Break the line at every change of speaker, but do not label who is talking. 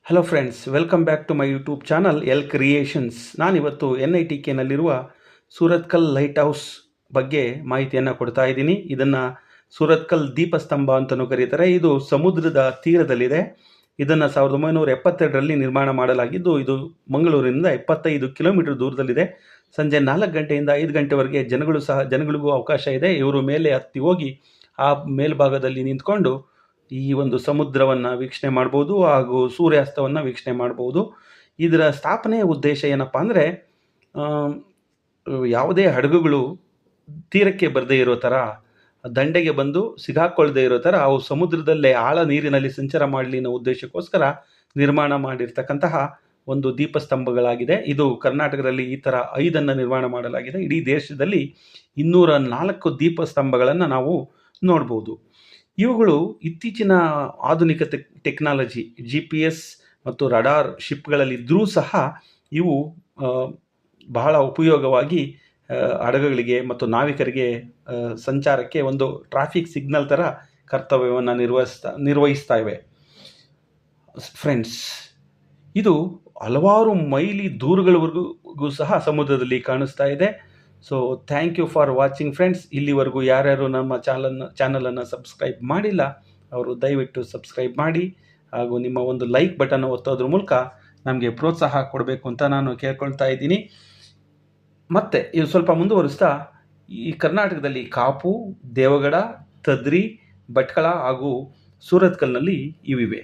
Hello friends, welcome back to my YouTube channel L creations. ನಾನಿವತ್ತು NITKನಲ್ಲಿರುವ Surathkal light house ಬಗ್ಗೆ ಮಾಹಿತಿಯನ್ನು ಕೊಡ್ತಾ ಇದ್ದೀನಿ. ಇದನ್ನು ಸೂರತ್ಕಲ್ ದೀಪಸ್ತಂಭ ಅಂತಲೂ ಕರೀತಾರೆ. ಇದು ಸಮುದ್ರದ ತೀರದಲ್ಲಿದೆ. ಇದನ್ನು 1972ರಲ್ಲಿ ನಿರ್ಮಾಣ ಮಾಡಲಾಗಿದ್ದು, ಇದು ಮಂಗಳೂರಿನಿಂದ 25 ಕಿಲೋಮೀಟರ್ ದೂರದಲ್ಲಿದೆ. ಸಂಜೆ 4 ಗಂಟೆಯಿಂದ 5 ಗಂಟೆವರೆಗೆ ಜನಗಳಿಗೂ ಅವಕಾಶ ಇದೆ. ಇವರು ಮೇಲೆ ಹತ್ತಿ ಹೋಗಿ ಆ ಮೇಲ್ಭಾಗದಲ್ಲಿ ನಿಂತ್ಕೊಂಡು ಈ ಒಂದು ಸಮುದ್ರವನ್ನು ವೀಕ್ಷಣೆ ಮಾಡ್ಬೋದು ಹಾಗೂ ಸೂರ್ಯಾಸ್ತವನ್ನು ವೀಕ್ಷಣೆ ಮಾಡ್ಬೋದು. ಇದರ ಸ್ಥಾಪನೆಯ ಉದ್ದೇಶ ಏನಪ್ಪ ಅಂದರೆ, ಯಾವುದೇ ಹಡಗುಗಳು ತೀರಕ್ಕೆ ಬರದೇ ಇರೋ ಥರ, ದಂಡೆಗೆ ಬಂದು ಸಿಗಾಕೊಳ್ಳದೆ ಇರೋ ಥರ ಅವು ಸಮುದ್ರದಲ್ಲೇ ಆಳ ನೀರಿನಲ್ಲಿ ಸಂಚಾರ ಮಾಡಲಿ ಅನ್ನೋ ಉದ್ದೇಶಕ್ಕೋಸ್ಕರ ನಿರ್ಮಾಣ ಮಾಡಿರ್ತಕ್ಕಂತಹ ಒಂದು ದೀಪಸ್ತಂಭಗಳಾಗಿದೆ. ಇದು ಕರ್ನಾಟಕದಲ್ಲಿ ಈ ಥರ 5 ನಿರ್ಮಾಣ ಮಾಡಲಾಗಿದೆ. ಇಡೀ ದೇಶದಲ್ಲಿ 204 ದೀಪಸ್ತಂಭಗಳನ್ನು ನಾವು ನೋಡ್ಬೋದು. ಇವುಗಳು ಇತ್ತೀಚಿನ ಆಧುನಿಕ ಟೆಕ್ನಾಲಜಿ GPS ಮತ್ತು ರಡಾರ್ ಶಿಪ್ಗಳಲ್ಲಿದ್ದರೂ ಸಹ ಇವು ಬಹಳ ಉಪಯೋಗವಾಗಿ ಹಡಗುಗಳಿಗೆ ಮತ್ತು ನಾವಿಕರಿಗೆ ಸಂಚಾರಕ್ಕೆ ಒಂದು ಟ್ರಾಫಿಕ್ ಸಿಗ್ನಲ್ ಥರ ಕರ್ತವ್ಯವನ್ನು ನಿರ್ವಹಿಸ್ತಾ ಇವೆ. ಫ್ರೆಂಡ್ಸ್, ಇದು ಹಲವಾರು ಮೈಲಿ ದೂರಗಳವರೆಗೂ ಸಹ ಸಮುದ್ರದಲ್ಲಿ ಕಾಣಿಸ್ತಾ ಇದೆ. So thank you for watching friends. ಇಲ್ಲಿವರೆಗೂ ಯಾರ್ಯಾರು ನಮ್ಮ ಚಾನಲನ್ನು ಸಬ್ಸ್ಕ್ರೈಬ್ ಮಾಡಿಲ್ಲ ಅವರು ದಯವಿಟ್ಟು ಸಬ್ಸ್ಕ್ರೈಬ್ ಮಾಡಿ ಹಾಗೂ ನಿಮ್ಮ ಒಂದು ಲೈಕ್ ಬಟನ್ ಒತ್ತೋದ್ರ ಮೂಲಕ ನಮಗೆ ಪ್ರೋತ್ಸಾಹ ಕೊಡಬೇಕು ಅಂತ ನಾನು ಕೇಳ್ಕೊಳ್ತಾ ಇದ್ದೀನಿ. ಮತ್ತು ಇದು ಸ್ವಲ್ಪ ಮುಂದುವರಿಸ್ತಾ, ಈ ಕರ್ನಾಟಕದಲ್ಲಿ ಕಾಪು, ದೇವಗಡ, ತದ್ರಿ, ಭಟ್ಕಳ ಹಾಗೂ ಸೂರತ್ಕಲ್ನಲ್ಲಿ ಇವಿವೆ.